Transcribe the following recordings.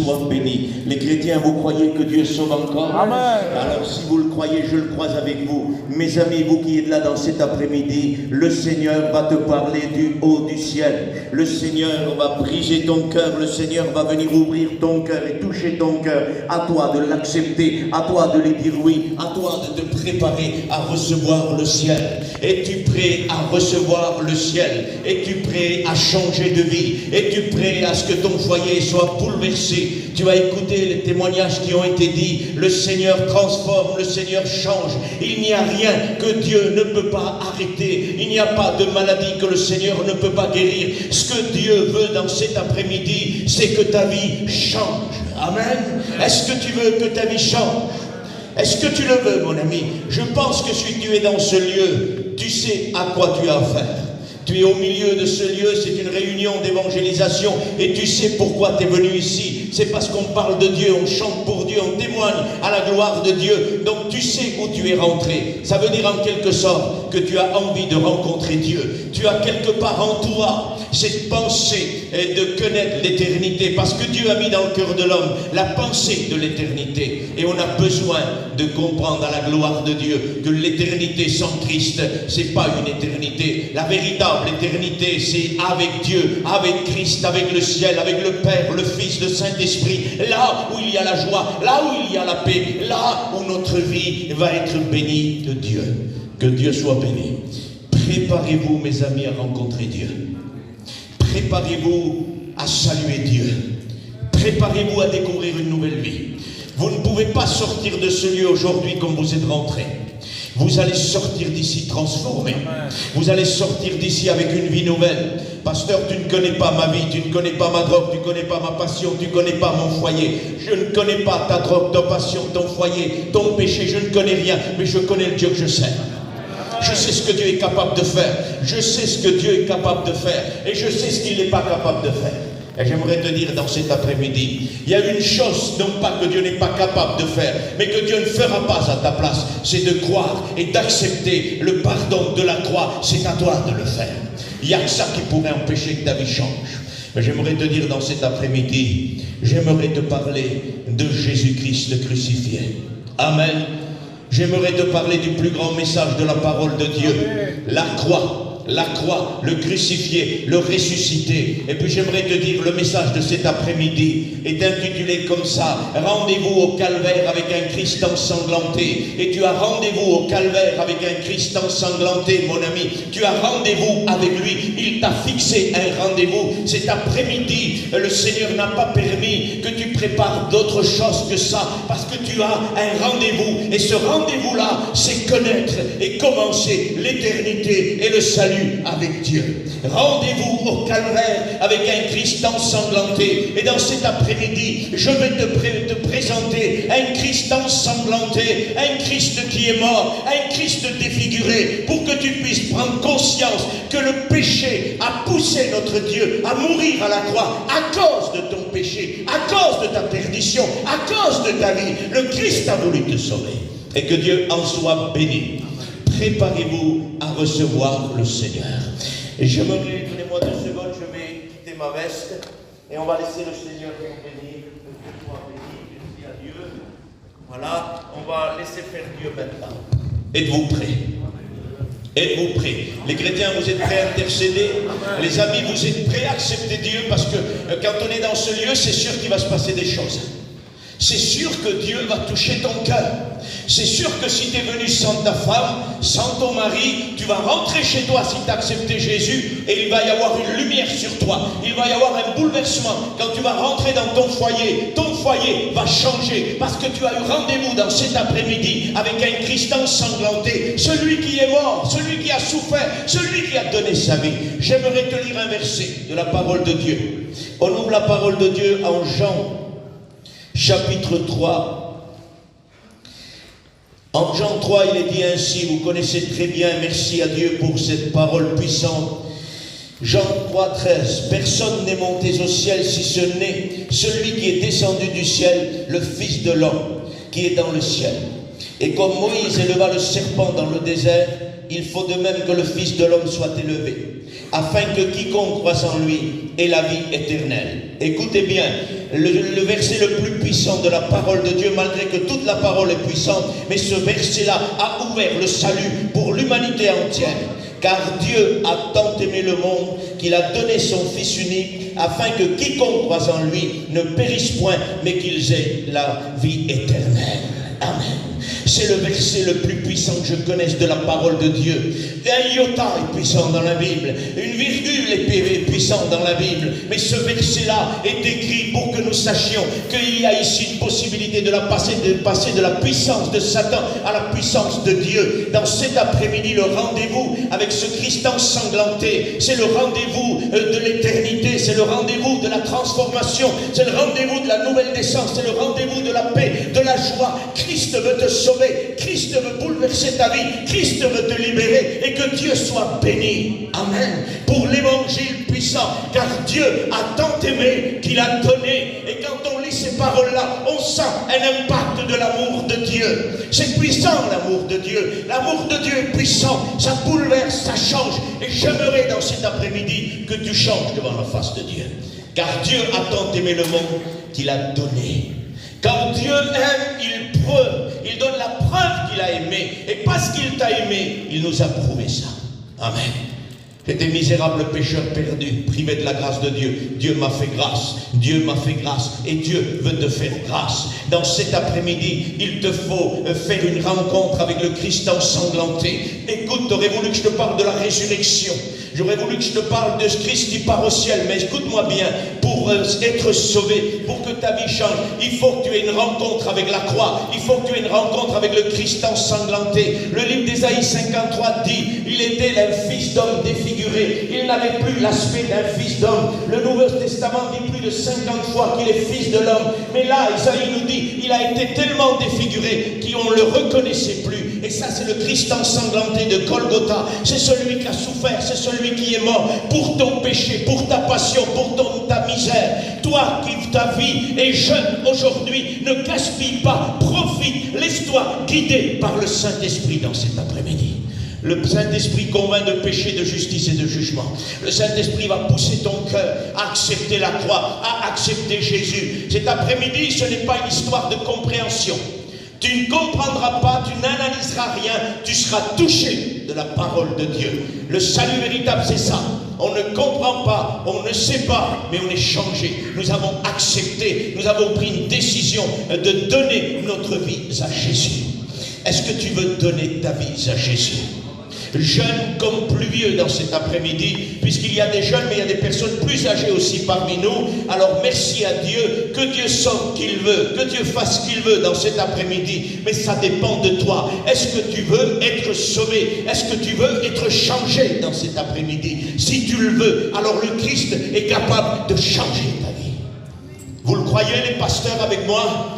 soit béni. Les chrétiens, vous croyez que Dieu sauve encore? Amen. Alors si vous le croyez, je le crois avec vous. Mes amis, vous qui êtes là dans cet après-midi, le Seigneur va te parler du haut du ciel. Le Seigneur va briser ton cœur. Le Seigneur va venir ouvrir ton cœur et toucher ton cœur. À toi de l'accepter, à toi de lui dire oui, à toi de te préparer à recevoir le ciel. Es-tu prêt à recevoir le ciel? Es-tu prêt à changer de vie? Es-tu prêt à ce que ton foyer soit bouleversé? Tu as écouté les témoignages qui ont été dits. Le Seigneur transforme, le Seigneur change. Il n'y a rien que Dieu ne peut pas arrêter. Il n'y a pas de maladie que le Seigneur ne peut pas guérir. Ce que Dieu veut dans cet après-midi, c'est que ta vie change. Amen. Est-ce que tu veux que ta vie change? Est-ce que tu le veux, mon ami? Je pense que si tu es dans ce lieu, tu sais à quoi tu as affaire. Tu es au milieu de ce lieu, c'est une réunion d'évangélisation et tu sais pourquoi tu es venu ici. C'est parce qu'on parle de Dieu, on chante pour Dieu, on témoigne à la gloire de Dieu. Donc tu sais où tu es rentré. Ça veut dire en quelque sorte que tu as envie de rencontrer Dieu. Tu as quelque part en toi cette pensée de connaître l'éternité. Parce que Dieu a mis dans le cœur de l'homme la pensée de l'éternité. Et on a besoin de comprendre à la gloire de Dieu que l'éternité sans Christ, c'est pas une éternité. La véritable l'éternité, c'est avec Dieu, avec Christ, avec le ciel, avec le Père, le Fils, le Saint-Esprit, là où il y a la joie, là où il y a la paix, là où notre vie va être bénie de Dieu. Que Dieu soit béni. Préparez-vous, mes amis, à rencontrer Dieu. Préparez-vous à saluer Dieu. Préparez-vous à découvrir une nouvelle vie. Vous ne pouvez pas sortir de ce lieu aujourd'hui comme vous êtes rentrés. Vous allez sortir d'ici transformé. Vous allez sortir d'ici avec une vie nouvelle. Pasteur, tu ne connais pas ma vie, tu ne connais pas ma drogue, tu ne connais pas ma passion, tu ne connais pas mon foyer. Je ne connais pas ta drogue, ta passion, ton foyer, ton péché, je ne connais rien, mais je connais le Dieu que je sers. Je sais ce que Dieu est capable de faire. Je sais ce que Dieu est capable de faire. Et je sais ce qu'il n'est pas capable de faire. Et j'aimerais te dire dans cet après-midi, il y a une chose, non pas que Dieu n'est pas capable de faire, mais que Dieu ne fera pas à ta place, c'est de croire et d'accepter le pardon de la croix. C'est à toi de le faire. Il n'y a que ça qui pourrait empêcher que ta vie change. Mais j'aimerais te dire dans cet après-midi, j'aimerais te parler de Jésus-Christ crucifié. Amen. J'aimerais te parler du plus grand message de la parole de Dieu. La croix. La croix, le crucifié, le ressuscité. Et puis j'aimerais te dire, le message de cet après-midi est intitulé comme ça: rendez-vous au calvaire avec un Christ ensanglanté. Et tu as rendez-vous au calvaire avec un Christ ensanglanté, mon ami. Tu as rendez-vous avec lui. Il t'a fixé un rendez-vous. Cet après-midi, le Seigneur n'a pas permis que tu prépares d'autre chose que ça, parce que tu as un rendez-vous. Et ce rendez-vous-là, c'est connaître et commencer l'éternité et le salut avec Dieu. Rendez-vous au calvaire avec un Christ ensanglanté. Et dans cet après-midi, je vais te présenter un Christ ensanglanté, un Christ qui est mort, un Christ défiguré, pour que tu puisses prendre conscience que le péché a poussé notre Dieu à mourir à la croix à cause de ton péché, à cause de ta perdition, à cause de ta vie. Le Christ a voulu te sauver. Et que Dieu en soit béni. Préparez-vous à recevoir le Seigneur. Et j'aimerais, donnez-moi 2 secondes, je vais quitter ma veste et on va laisser le Seigneur nous bénir. Que Dieu soit béni, merci à Dieu. Voilà, on va laisser faire Dieu maintenant. Êtes-vous prêts? Êtes-vous prêts? Les chrétiens, vous êtes prêts à intercéder? Les amis, vous êtes prêts à accepter Dieu? Parce que quand on est dans ce lieu, c'est sûr qu'il va se passer des choses. C'est sûr que Dieu va toucher ton cœur. C'est sûr que si tu es venu sans ta femme, sans ton mari, tu vas rentrer chez toi si tu as accepté Jésus et il va y avoir une lumière sur toi. Il va y avoir un bouleversement. Quand tu vas rentrer dans ton foyer va changer parce que tu as eu rendez-vous dans cet après-midi avec un Christ ensanglanté, celui qui est mort, celui qui a souffert, celui qui a donné sa vie. J'aimerais te lire un verset de la parole de Dieu. On ouvre la parole de Dieu en Jean chapitre 3. En Jean 3, il est dit ainsi, vous connaissez très bien, merci à Dieu pour cette parole puissante. Jean 3, 13, personne n'est monté au ciel si ce n'est celui qui est descendu du ciel, le Fils de l'homme, qui est dans le ciel. Et comme Moïse éleva le serpent dans le désert, il faut de même que le Fils de l'homme soit élevé, afin que quiconque croit en lui ait la vie éternelle. Écoutez bien, le verset le plus puissant de la parole de Dieu, malgré que toute la parole est puissante, mais ce verset-là a ouvert le salut pour l'humanité entière. Car Dieu a tant aimé le monde qu'il a donné son Fils unique, afin que quiconque croit en lui ne périsse point, mais qu'ils aient la vie éternelle. Amen. C'est le verset le plus puissant que je connaisse de la parole de Dieu. Un iota est puissant dans la Bible, une virgule est puissante dans la Bible, mais ce verset-là est écrit pour que nous sachions qu'il y a ici une possibilité de passer de la puissance de Satan à la puissance de Dieu. Dans cet après-midi, le rendez-vous avec ce Christ ensanglanté, c'est le rendez-vous de l'éternité, c'est le rendez-vous de la transformation, c'est le rendez-vous de la nouvelle naissance, c'est le rendez-vous de la paix, de la joie. Christ veut te sauver, Christ veut bouleverser ta vie, Christ veut te libérer, et que Dieu soit béni. Amen. Pour l'évangile puissant, car Dieu a tant aimé qu'il a donné. Et quand on lit ces paroles-là, on sent un impact de l'amour de Dieu. C'est puissant l'amour de Dieu. L'amour de Dieu est puissant, ça bouleverse, ça change. Et j'aimerais dans cet après-midi que tu changes devant la face de Dieu. Car Dieu a tant aimé le monde qu'il a donné. Quand Dieu aime, il preuve, il donne la preuve qu'il a aimé. Et parce qu'il t'a aimé, il nous a prouvé ça. Amen. J'étais misérable pécheur perdu, privé de la grâce de Dieu. Dieu m'a fait grâce. Dieu m'a fait grâce. Et Dieu veut te faire grâce. Dans cet après-midi, il te faut faire une rencontre avec le Christ ensanglanté. Écoute, j'aurais voulu que je te parle de la résurrection. J'aurais voulu que je te parle de ce Christ qui part au ciel, mais écoute-moi bien, pour être sauvé, pour que ta vie change, il faut que tu aies une rencontre avec la croix, il faut que tu aies une rencontre avec le Christ ensanglanté. Le livre d'Ésaïe 53 dit, il était un fils d'homme défiguré, il n'avait plus l'aspect d'un fils d'homme. Le Nouveau Testament dit plus de 50 fois qu'il est fils de l'homme, mais là, Ésaïe nous dit, il a été tellement défiguré qu'on ne le reconnaissait plus. Et ça, c'est le Christ ensanglanté de Golgotha. C'est celui qui a souffert, c'est celui qui est mort pour ton péché, pour ta passion, pour ta misère. Toi qui ta vie est jeune aujourd'hui, ne gaspille pas, profite, laisse-toi guider par le Saint-Esprit dans cet après-midi. Le Saint-Esprit convainc de péché, de justice et de jugement. Le Saint-Esprit va pousser ton cœur à accepter la croix, à accepter Jésus. Cet après-midi, ce n'est pas une histoire de compréhension. Tu ne comprendras pas, tu n'analyseras rien, tu seras touché de la parole de Dieu. Le salut véritable, c'est ça. On ne comprend pas, on ne sait pas, mais on est changé. Nous avons accepté, nous avons pris une décision de donner notre vie à Jésus. Est-ce que tu veux donner ta vie à Jésus? Jeunes comme plus vieux dans cet après-midi, puisqu'il y a des jeunes, mais il y a des personnes plus âgées aussi parmi nous. Alors merci à Dieu, que Dieu sorte qu'il veut, que Dieu fasse ce qu'il veut dans cet après-midi, mais ça dépend de toi. Est-ce que tu veux être sauvé? Est-ce que tu veux être changé dans cet après-midi? Si tu le veux, alors le Christ est capable de changer ta vie. Vous le croyez, les pasteurs, avec moi?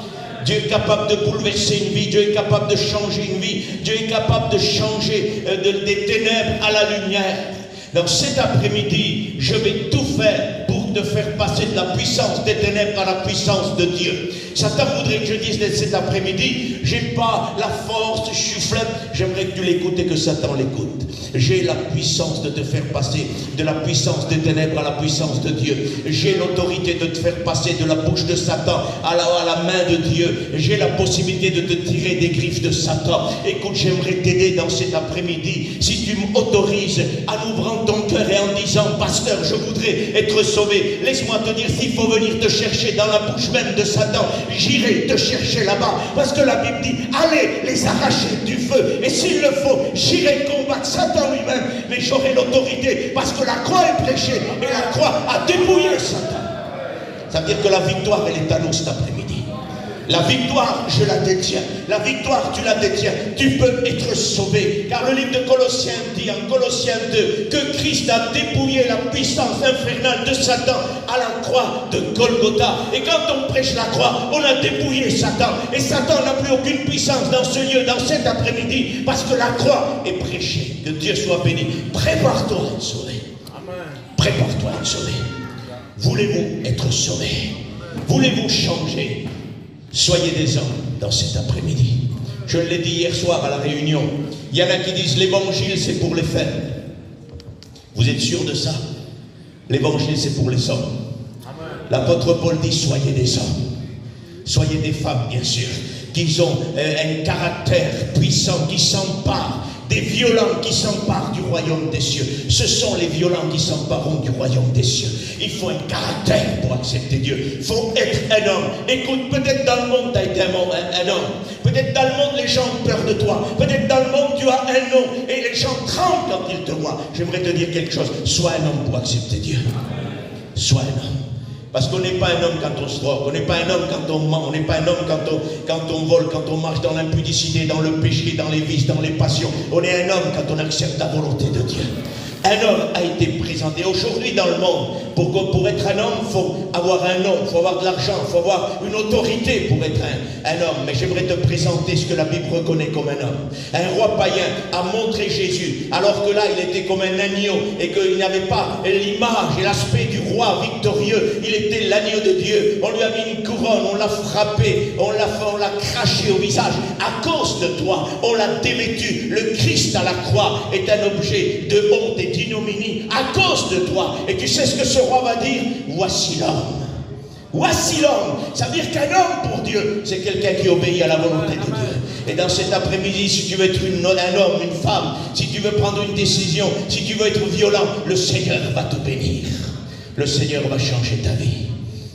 Dieu est capable de bouleverser une vie, Dieu est capable de changer une vie, Dieu est capable de changer des ténèbres à la lumière. Dans cet après-midi, je vais tout faire pour te faire passer de la puissance des ténèbres à la puissance de Dieu. Satan voudrait que je dise cet après-midi, j'ai pas la force, je suis faible, j'aimerais que tu l'écoutes et que Satan l'écoute. J'ai la puissance de te faire passer de la puissance des ténèbres à la puissance de Dieu. J'ai l'autorité de te faire passer de la bouche de Satan à la main de Dieu. J'ai la possibilité de te tirer des griffes de Satan. Écoute, j'aimerais t'aider dans cet après-midi. Si tu m'autorises en ouvrant ton cœur et en disant, pasteur, je voudrais être sauvé. Laisse-moi te dire, s'il faut venir te chercher dans la bouche même de Satan, j'irai te chercher là-bas. Parce que la Bible dit, allez les arracher du feu. Et s'il le faut, j'irai combattre Satan lui-même, mais j'aurai l'autorité parce que la croix est prêchée et la croix a dépouillé Satan. Ça veut dire que la victoire, elle est à nous cet après-midi. La victoire, je la détiens. La victoire, tu la détiens. Tu peux être sauvé. Car le livre de Colossiens dit en Colossiens 2 que Christ a dépouillé la puissance infernale de Satan à la croix de Golgotha. Et quand on prêche la croix, on a dépouillé Satan. Et Satan n'a plus aucune puissance dans ce lieu, dans cet après-midi, parce que la croix est prêchée. Que Dieu soit béni. Prépare-toi à être sauvé. Prépare-toi à être sauvé. Voulez-vous être sauvé? Voulez-vous changer? Soyez des hommes dans cet après-midi. Je l'ai dit hier soir à la réunion. Il y en a qui disent l'évangile c'est pour les faibles. Vous êtes sûr de ça? L'évangile c'est pour les hommes. L'apôtre Paul dit, soyez des hommes, soyez des femmes, bien sûr, qui ont un caractère puissant, qui s'emparent, des violents qui s'emparent du royaume des cieux. Ce sont les violents qui s'empareront du royaume des cieux. Il faut un caractère pour accepter Dieu. Il faut être un homme. Écoute, peut-être dans le monde tu as été un homme. Peut-être dans le monde les gens ont peur de toi. Peut-être dans le monde tu as un nom et les gens tremblent quand ils te voient. J'aimerais te dire quelque chose. Sois un homme pour accepter Dieu. Sois un homme. Parce qu'on n'est pas un homme quand on se drogue, on n'est pas un homme quand on ment, on n'est pas un homme quand on vole, quand on marche dans l'impudicité, dans le péché, dans les vices, dans les passions. On est un homme quand on accepte la volonté de Dieu. Un homme a été présenté aujourd'hui dans le monde. Pour être un homme, il faut avoir un nom, il faut avoir de l'argent, il faut avoir une autorité pour être un homme. Mais j'aimerais te présenter ce que la Bible reconnaît comme un homme. Un roi païen a montré Jésus, alors que là, il était comme un agneau et qu'il n'avait pas l'image et l'aspect du roi victorieux. Il était l'agneau de Dieu. On lui a mis une couronne, on l'a frappé, on l'a craché au visage. À cause de toi, on l'a dévêtu. Le Christ à la croix est un objet de honte et d'ignominie à cause de toi. Et tu sais ce que ce roi va dire? Voici l'homme. Voici l'homme. Ça veut dire qu'un homme pour Dieu, c'est quelqu'un qui obéit à la volonté de Dieu. Et dans cet après-midi, si tu veux être un homme, une femme, si tu veux prendre une décision, si tu veux être violent, le Seigneur va te bénir. Le Seigneur va changer ta vie.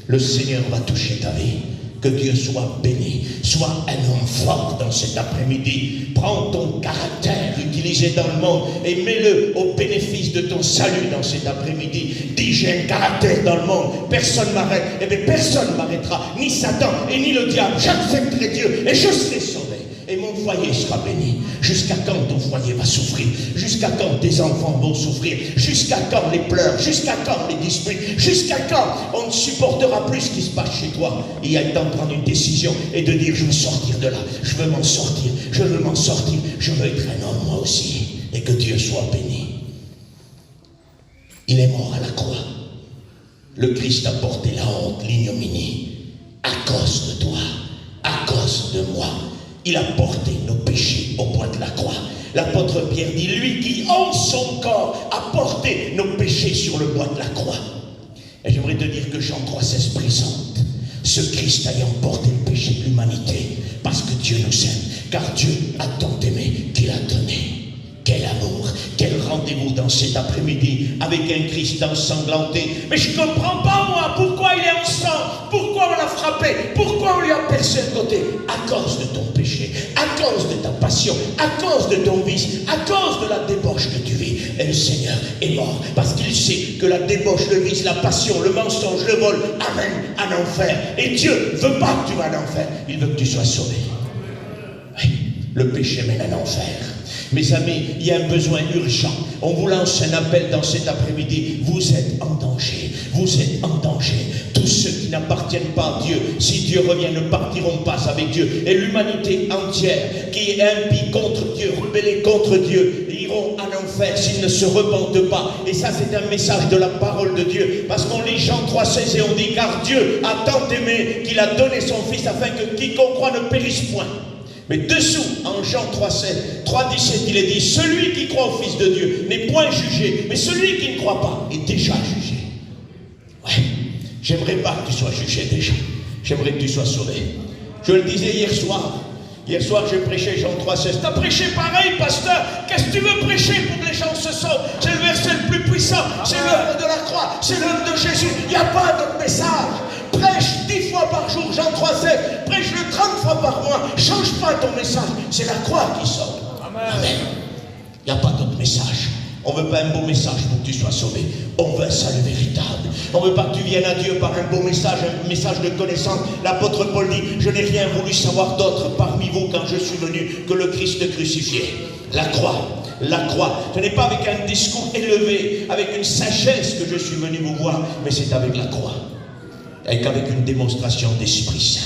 Le Seigneur va toucher ta vie. Que Dieu soit béni. Sois un homme fort dans cet après-midi. Prends ton caractère utilisé dans le monde et mets-le au bénéfice de ton salut dans cet après-midi. Dis, j'ai un caractère dans le monde. Personne ne m'arrête. Eh bien, personne ne m'arrêtera. Ni Satan et ni le diable. J'accepterai Dieu et je serai sauvé. Et mon foyer sera béni. Jusqu'à quand ton foyer va souffrir? Jusqu'à quand tes enfants vont souffrir? Jusqu'à quand les pleurs? Jusqu'à quand les disputes? Jusqu'à quand on ne supportera plus ce qui se passe chez toi? Il y a le temps de prendre une décision et de dire, je veux sortir de là. Je veux m'en sortir. Je veux m'en sortir. Je veux être un homme moi aussi. Et que Dieu soit béni. Il est mort à la croix. Le Christ a porté la honte, l'ignominie. À cause de toi. À cause de moi. Il a porté nos péchés au bois de la croix. L'apôtre Pierre dit, lui qui en son corps a porté nos péchés sur le bois de la croix. Et j'aimerais te dire que Jean 3,16 présente ce Christ ayant porté le péché de l'humanité, parce que Dieu nous aime, car Dieu a tant aimé qu'il a donné. Quel amour, quel rendez-vous dans cet après-midi avec un Christ ensanglanté. Mais je ne comprends pas moi, pourquoi il est en sang, pourquoi on l'a frappé, pourquoi on lui a percé le côté. À cause de ton péché, à cause de ta passion, à cause de ton vice, à cause de la débauche que tu vis. Et le Seigneur est mort parce qu'il sait que la débauche, le vice, la passion, le mensonge, le vol amène à l'enfer. Et Dieu ne veut pas que tu vas à l'enfer, il veut que tu sois sauvé. Oui, le péché mène à l'enfer. Mes amis, il y a un besoin urgent. On vous lance un appel dans cet après-midi. Vous êtes en danger. Vous êtes en danger. Tous ceux qui n'appartiennent pas à Dieu, si Dieu revient, ne partiront pas avec Dieu. Et l'humanité entière qui est impie contre Dieu, rebellée contre Dieu, iront à l'enfer s'ils ne se repentent pas. Et ça, c'est un message de la parole de Dieu. Parce qu'on lit Jean 3,16 et on dit, car Dieu a tant aimé qu'il a donné son Fils afin que quiconque croit ne périsse point. Mais dessous, en Jean 3,17, il est dit, celui qui croit au Fils de Dieu n'est point jugé, mais celui qui ne croit pas est déjà jugé. Ouais, j'aimerais pas que tu sois jugé déjà. J'aimerais que tu sois sauvé. Je le disais hier soir. Hier soir, j'ai prêché Jean 3,16. T'as prêché pareil, pasteur. Qu'est-ce que tu veux prêcher pour que les gens se sauvent? C'est le verset le plus puissant. C'est l'œuvre de la croix. C'est l'œuvre de Jésus. Il n'y a pas d'autre message. Prêche 10 fois par jour, Jean 3,16. Prêche-le 30 fois par mois. Change pas ton message. C'est la croix qui sauve. Amen. Il n'y a pas d'autre message. On ne veut pas un beau message pour que tu sois sauvé. On veut un salut véritable. On ne veut pas que tu viennes à Dieu par un beau message, un message de connaissance. L'apôtre Paul dit, je n'ai rien voulu savoir d'autre parmi vous quand je suis venu que le Christ crucifié. La croix. La croix. Ce n'est pas avec un discours élevé, avec une sagesse que je suis venu vous voir, mais c'est avec la croix. Et qu'avec une démonstration d'Esprit Saint.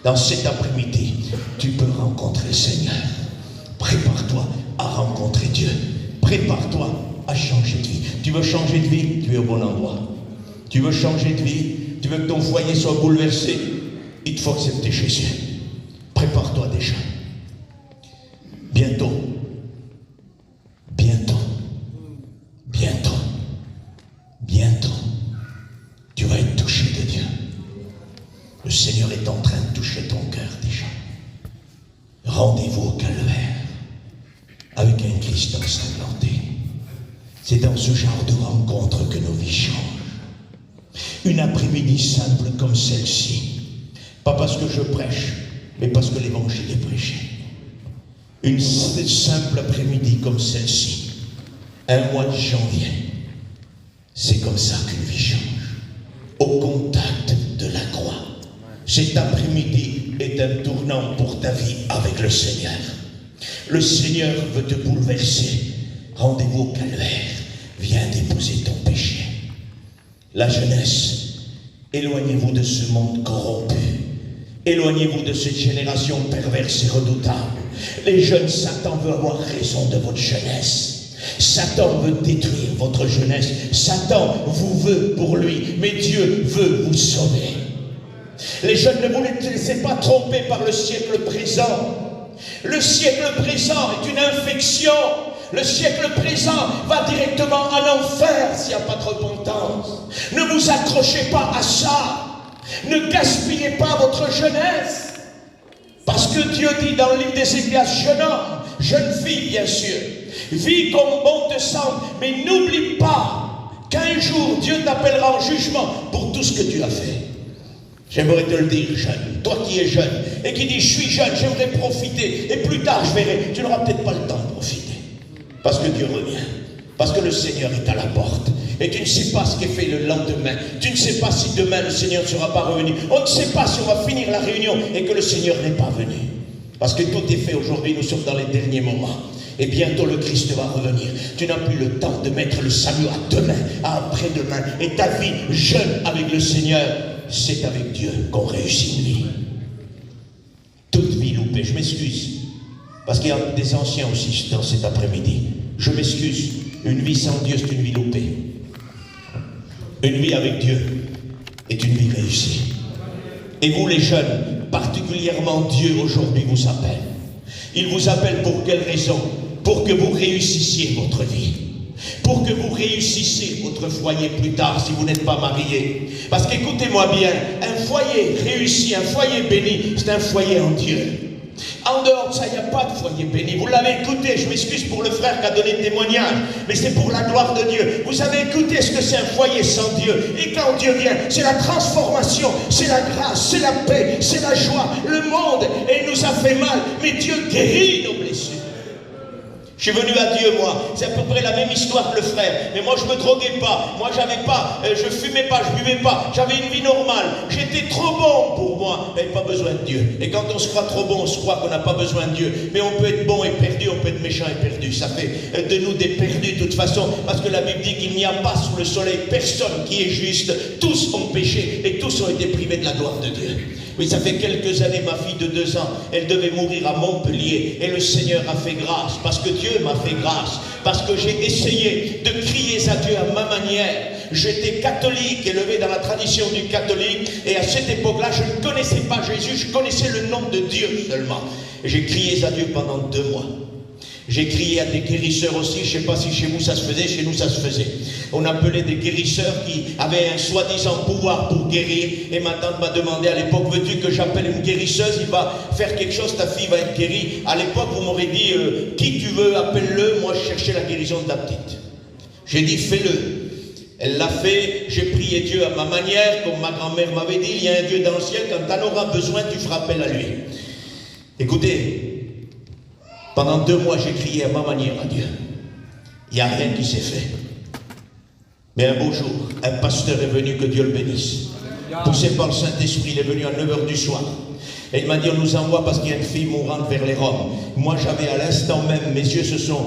Dans cet après-midi, tu peux rencontrer le Seigneur. Prépare-toi à rencontrer Dieu. Prépare-toi à changer de vie. Tu veux changer de vie, tu es au bon endroit. Tu veux changer de vie, tu veux que ton foyer soit bouleversé, il te faut accepter Jésus. Prépare-toi déjà. Bientôt, tu vas être touché de Dieu. train de toucher ton cœur déjà. Rendez-vous au calvaire avec un Christ ensanglanté. C'est dans ce genre de rencontre que nos vies changent. Une après-midi simple comme celle-ci, pas parce que je prêche, mais parce que l'évangile est prêché. Une simple après-midi comme celle-ci, un mois de janvier, c'est comme ça qu'une vie change. Au contact de la croix. Cet après-midi est un tournant pour ta vie avec le Seigneur. Le Seigneur veut te bouleverser. Rendez-vous au calvaire. Viens déposer ton péché. La jeunesse, éloignez-vous de ce monde corrompu. Éloignez-vous de cette génération perverse et redoutable. Les jeunes, Satan veut avoir raison de votre jeunesse. Satan veut détruire votre jeunesse. Satan vous veut pour lui, mais Dieu veut vous sauver. Les jeunes, ne vous laissez pas tromper par le siècle présent. Le siècle présent est une infection. Le siècle présent va directement à l'enfer s'il n'y a pas de repentance. Ne vous accrochez pas à ça. Ne gaspillez pas votre jeunesse. Parce que Dieu dit dans le livre d'Ézéchias, jeune homme, jeune fille bien sûr, vis comme bon te semble, mais n'oublie pas qu'un jour Dieu t'appellera en jugement pour tout ce que tu as fait. J'aimerais te le dire, jeune, toi qui es jeune et qui dis je suis jeune, j'aimerais profiter et plus tard je verrai, tu n'auras peut-être pas le temps de profiter parce que Dieu revient, parce que le Seigneur est à la porte et tu ne sais pas ce qui est fait le lendemain, tu ne sais pas si demain le Seigneur ne sera pas revenu, on ne sait pas si on va finir la réunion et que le Seigneur n'est pas venu, parce que tout est fait aujourd'hui, nous sommes dans les derniers moments. Et bientôt le Christ va revenir. Tu n'as plus le temps de mettre le salut à demain, à après-demain. Et ta vie jeune avec le Seigneur, c'est avec Dieu qu'on réussit une vie. Toute vie loupée, je m'excuse. Parce qu'il y a des anciens aussi dans cet après-midi. Je m'excuse. Une vie sans Dieu, c'est une vie loupée. Une vie avec Dieu est une vie réussie. Et vous les jeunes, particulièrement Dieu aujourd'hui vous appelle. Il vous appelle pour quelle raison? Pour que vous réussissiez votre vie. Pour que vous réussissiez votre foyer plus tard si vous n'êtes pas marié. Parce qu'écoutez-moi bien, un foyer réussi, un foyer béni, c'est un foyer en Dieu. En dehors de ça, il n'y a pas de foyer béni. Vous l'avez écouté, je m'excuse pour le frère qui a donné le témoignage, mais c'est pour la gloire de Dieu. Vous avez écouté ce que c'est un foyer sans Dieu. Et quand Dieu vient, c'est la transformation, c'est la grâce, c'est la paix, c'est la joie. Le monde, il nous a fait mal, mais Dieu guérit nos blessures. Je suis venu à Dieu, moi. C'est à peu près la même histoire que le frère. Mais moi, je ne me droguais pas. Moi, j'avais pas, je fumais pas, je buvais pas. J'avais une vie normale. J'étais trop bon pour moi. Je n'avais pas besoin de Dieu. Et quand on se croit trop bon, on se croit qu'on n'a pas besoin de Dieu. Mais on peut être bon et perdu, on peut être méchant et perdu. Ça fait de nous des perdus de toute façon. Parce que la Bible dit qu'il n'y a pas sous le soleil personne qui est juste. Tous ont péché et tous ont été privés de la gloire de Dieu. Oui, ça fait quelques années, ma fille de 2 ans, elle devait mourir à Montpellier. Et le Seigneur a fait grâce, parce que Dieu m'a fait grâce. Parce que j'ai essayé de crier à Dieu à ma manière. J'étais catholique, élevé dans la tradition du catholique. Et à cette époque-là, je ne connaissais pas Jésus, je connaissais le nom de Dieu seulement. Et j'ai crié à Dieu pendant 2 mois. J'ai crié à des guérisseurs aussi, je ne sais pas si chez vous ça se faisait, chez nous ça se faisait. On appelait des guérisseurs qui avaient un soi-disant pouvoir pour guérir. Et ma tante m'a demandé à l'époque, veux-tu que j'appelle une guérisseuse? Il va faire quelque chose, ta fille va être guérie. À l'époque, vous m'aurez dit, qui tu veux, appelle-le. Moi, je cherchais la guérison de la petite. J'ai dit, fais-le. Elle l'a fait, j'ai prié Dieu à ma manière, comme ma grand-mère m'avait dit, il y a un Dieu dans le ciel, quand tu en auras besoin, tu feras appel à lui. Écoutez, pendant 2 mois, j'ai crié à ma manière à Dieu. Il n'y a rien qui s'est fait. Mais un beau jour, un pasteur est venu, que Dieu le bénisse. Poussé par le Saint-Esprit, il est venu à 9 h du soir. Et il m'a dit, on nous envoie parce qu'il y a une fille mourante vers les Roms. Moi, j'avais à l'instant même, mes yeux se sont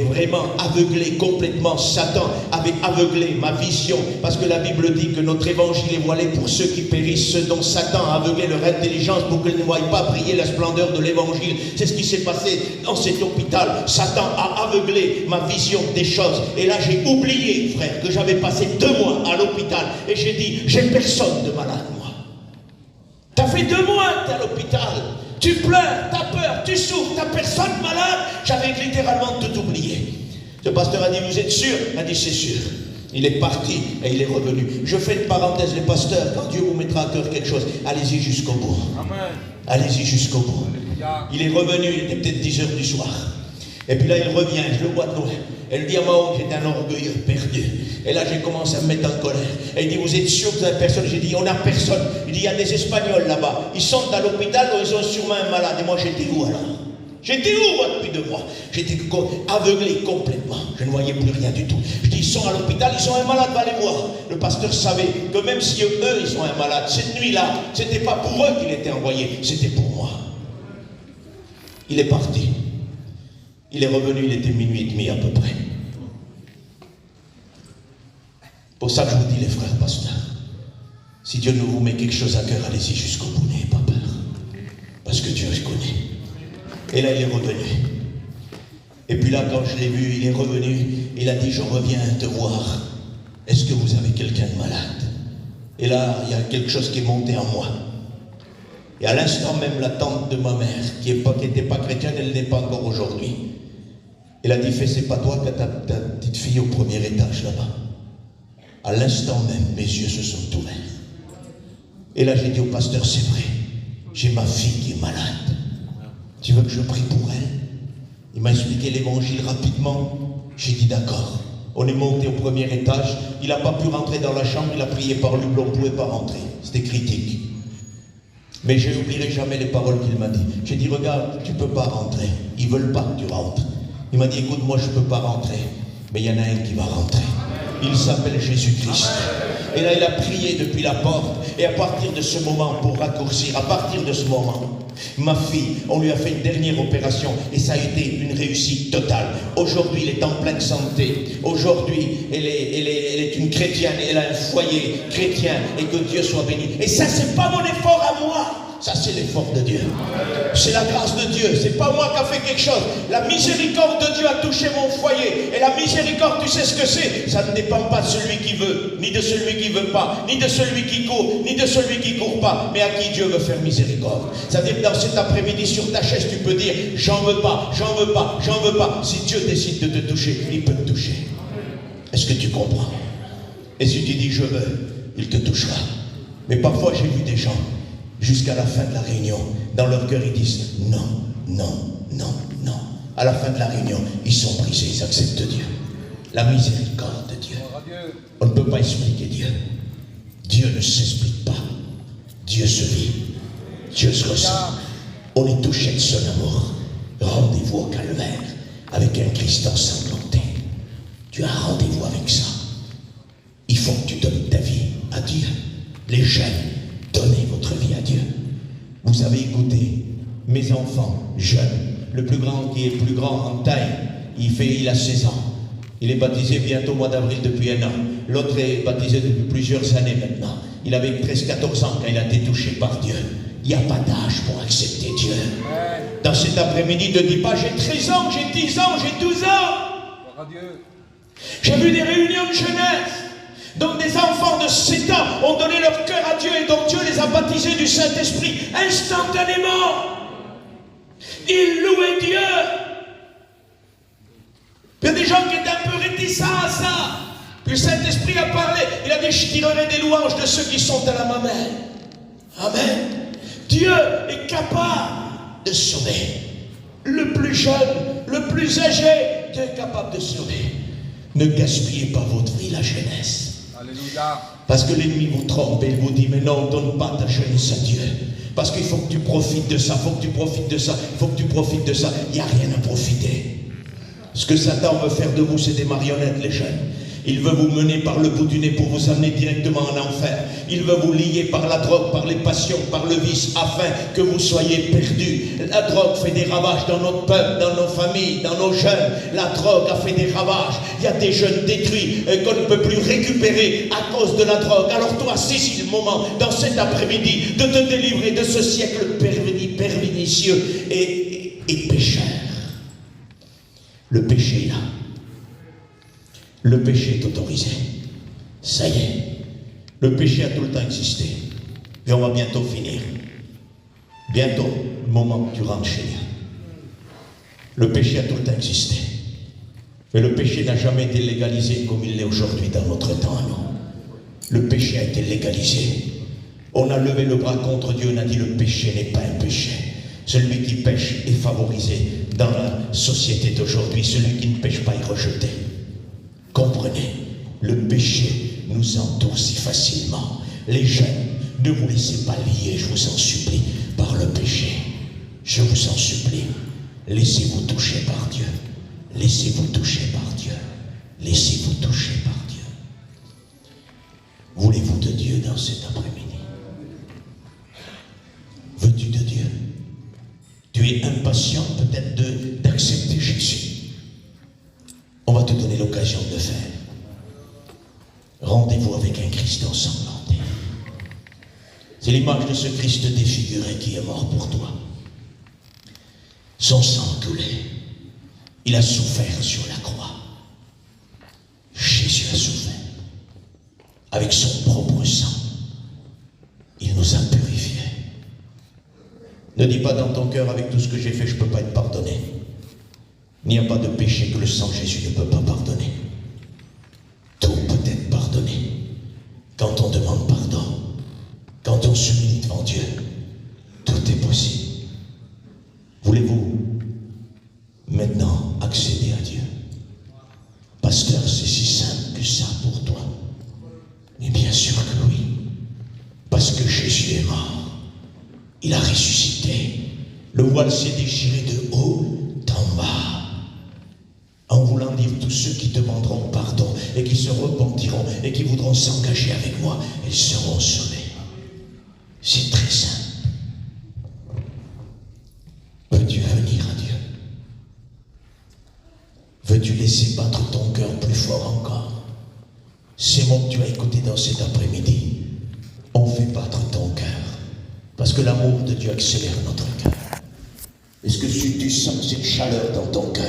vraiment aveuglés complètement. Satan avait aveuglé ma vision. Parce que la Bible dit que notre évangile est voilé pour ceux qui périssent, ceux dont Satan a aveuglé leur intelligence pour qu'ils ne voient pas briller la splendeur de l'évangile. C'est ce qui s'est passé dans cet hôpital. Satan a aveuglé ma vision des choses. Et là, j'ai oublié, frère, que j'avais passé 2 mois à l'hôpital. Et j'ai dit, j'ai personne de malade. T'as fait 2 mois que t'es à l'hôpital. Tu pleures, t'as peur, tu souffres, t'as personne malade. J'avais littéralement tout oublié. Ce pasteur a dit, vous êtes sûr? Il a dit, c'est sûr. Il est parti et il est revenu. Je fais une parenthèse, les pasteurs, quand Dieu vous mettra à cœur quelque chose, allez-y jusqu'au bout. Amen. Allez-y jusqu'au bout. Il est revenu, il était peut-être 10 heures du soir. Et puis là, il revient, je le vois de loin. Elle dit à moi, j'étais un orgueilleux perdu. Et là, j'ai commencé à me mettre en colère. Elle dit, vous êtes sûr que vous avez personne? J'ai dit, on n'a personne. Il dit, il y a des Espagnols là-bas. Ils sont à l'hôpital où ils ont sûrement un malade. Et moi, j'étais où alors? J'étais où moi depuis 2 mois? J'étais aveuglé complètement. Je ne voyais plus rien du tout. Je dis, ils sont à l'hôpital, ils ont un malade, va les voir. Le pasteur savait que même si eux, ils ont un malade, cette nuit-là, ce n'était pas pour eux qu'il était envoyé, c'était pour moi. Il est parti. Il est revenu, il était 00h30 à peu près. Pour ça que je vous dis, les frères pasteurs, si Dieu nous vous met quelque chose à cœur, allez-y jusqu'au bout, n'ayez pas peur. Parce que Dieu connaît. Et là, il est revenu. Et puis là, quand je l'ai vu, il est revenu. Il a dit, je reviens te voir. Est-ce que vous avez quelqu'un de malade? Et là, il y a quelque chose qui est monté en moi. Et à l'instant même, la tante de ma mère, qui n'était pas chrétienne, elle n'est pas encore aujourd'hui. Elle a dit, fais, c'est pas toi qui as ta petite fille au premier étage là-bas. À l'instant même, mes yeux se sont ouverts. Et là, j'ai dit au pasteur, c'est vrai, j'ai ma fille qui est malade. Tu veux que je prie pour elle? Il m'a expliqué l'évangile rapidement. J'ai dit d'accord. On est monté au premier étage. Il n'a pas pu rentrer dans la chambre. Il a prié par lui, on ne pouvait pas rentrer. C'était critique. Mais je n'oublierai jamais les paroles qu'il m'a dit. J'ai dit, regarde, tu ne peux pas rentrer. Ils ne veulent pas que tu rentres. Il m'a dit, écoute, moi je ne peux pas rentrer. Mais il y en a un qui va rentrer. Il s'appelle Jésus-Christ. Et là, il a prié depuis la porte. Et à partir de ce moment, pour raccourcir, à partir de ce moment, ma fille, on lui a fait une dernière opération et ça a été une réussite totale. Aujourd'hui, elle est en pleine santé. Aujourd'hui, elle est une chrétienne. Elle a un foyer chrétien et que Dieu soit béni. Et ça, c'est pas mon effort à moi. Ça, c'est l'effort de Dieu. C'est la grâce de Dieu. C'est pas moi qui a fait quelque chose. La miséricorde de Dieu a touché mon foyer. Et la miséricorde, tu sais ce que c'est? Ça ne dépend pas de celui qui veut, ni de celui qui veut pas, ni de celui qui court, ni de celui qui court pas, mais à qui Dieu veut faire miséricorde. C'est-à-dire que dans cet après-midi, sur ta chaise, tu peux dire, j'en veux pas, j'en veux pas, j'en veux pas. Si Dieu décide de te toucher, il peut te toucher. Est-ce que tu comprends? Et si tu dis, je veux, il te touchera. Mais parfois, j'ai vu des gens, jusqu'à la fin de la réunion, dans leur cœur, ils disent non, non, non, non. À la fin de la réunion, ils sont brisés, ils acceptent Dieu. La miséricorde de Dieu. On ne peut pas expliquer Dieu. Dieu ne s'explique pas. Dieu se vit. Dieu se ressent. On est touché de son amour. Rendez-vous au calvaire avec un Christ ensanglanté. Tu as rendez-vous avec ça. Il faut que tu donnes ta vie à Dieu. Les jeunes, donnez votre vie à Dieu. Vous avez écouté, mes enfants jeunes, le plus grand qui est plus grand en taille, il a 16 ans. Il est baptisé bientôt au mois d'avril depuis 1 an. L'autre est baptisé depuis plusieurs années maintenant. Il avait presque 14 ans quand il a été touché par Dieu. Il n'y a pas d'âge pour accepter Dieu. Dans cet après-midi, ne dis pas j'ai 13 ans, j'ai 10 ans, j'ai 12 ans. J'ai vu des réunions de jeunesse. Donc des enfants de 7 ans ont donné leur cœur à Dieu et donc Dieu les a baptisés du Saint-Esprit instantanément. Ils louaient Dieu. Il y a des gens qui étaient un peu réticents à ça. Puis le Saint-Esprit a parlé. Il a dit, je tirerai des louanges de ceux qui sont à la mamelle. Amen. Dieu est capable de sauver. Le plus jeune, le plus âgé, Dieu est capable de sauver. Ne gaspillez pas votre vie, la jeunesse. Alléluia. Parce que l'ennemi vous trompe et il vous dit, mais non, donne pas ta jeunesse à Dieu. Parce qu'il faut que tu profites de ça, il faut que tu profites de ça, il faut que tu profites de ça. Il n'y a rien à profiter. Ce que Satan veut faire de vous, c'est des marionnettes, les jeunes. Il veut vous mener par le bout du nez pour vous amener directement en enfer. Il veut vous lier par la drogue, par les passions, par le vice, afin que vous soyez perdus. La drogue fait des ravages dans notre peuple, dans nos familles, dans nos jeunes. La drogue a fait des ravages. Il y a des jeunes détruits qu'on ne peut plus récupérer à cause de la drogue. Alors toi, saisis le moment, dans cet après-midi, de te délivrer de ce siècle pervinicieux et pécheur. Le péché est là. Le péché est autorisé. Ça y est. Le péché a tout le temps existé. Et on va bientôt finir. Bientôt, le moment où tu rentres chez Dieu. Le péché a tout le temps existé. Mais le péché n'a jamais été légalisé comme il l'est aujourd'hui dans notre temps, non. Le péché a été légalisé. On a levé le bras contre Dieu, on a dit le péché n'est pas un péché. Celui qui pêche est favorisé dans la société d'aujourd'hui. Celui qui ne pêche pas est rejeté. Comprenez, le péché nous entoure si facilement. Les jeunes, ne vous laissez pas lier, je vous en supplie, par le péché. Je vous en supplie. Laissez-vous toucher par Dieu. Laissez-vous toucher par Dieu. Laissez-vous toucher par Dieu. Voulez-vous de Dieu dans cet après-midi? Veux-tu de Dieu? Tu es impatient peut-être d'accepter Jésus. On va te donner l'occasion de le faire. Rendez-vous avec un Christ ensanglanté. C'est l'image de ce Christ défiguré qui est mort pour toi. Son sang coulé. Il a souffert sur la croix. Jésus a souffert. Avec son propre sang, il nous a purifiés. Ne dis pas dans ton cœur, avec tout ce que j'ai fait, je ne peux pas être pardonné. Il n'y a pas de péché que le sang de Jésus ne peut pas pardonner. Tout peut être pardonné quand on demande pardon, quand on s'humilie devant Dieu. Tout est possible. Voulez-vous maintenant accéder à Dieu? Pasteur, c'est si simple que ça pour toi. Mais bien sûr que oui. Parce que Jésus est mort. Il a ressuscité. Le voile s'est déchiré de haut en bas. En voulant dire tous ceux qui demanderont pardon et qui se repentiront et qui voudront s'engager avec moi, ils seront sauvés. C'est très simple. Veux-tu venir à Dieu? Veux-tu laisser battre ton cœur plus fort encore? Ces mots que tu as écoutés dans cet après-midi ont fait battre ton cœur. Parce que l'amour de Dieu accélère notre cœur. Est-ce que tu sens cette chaleur dans ton cœur?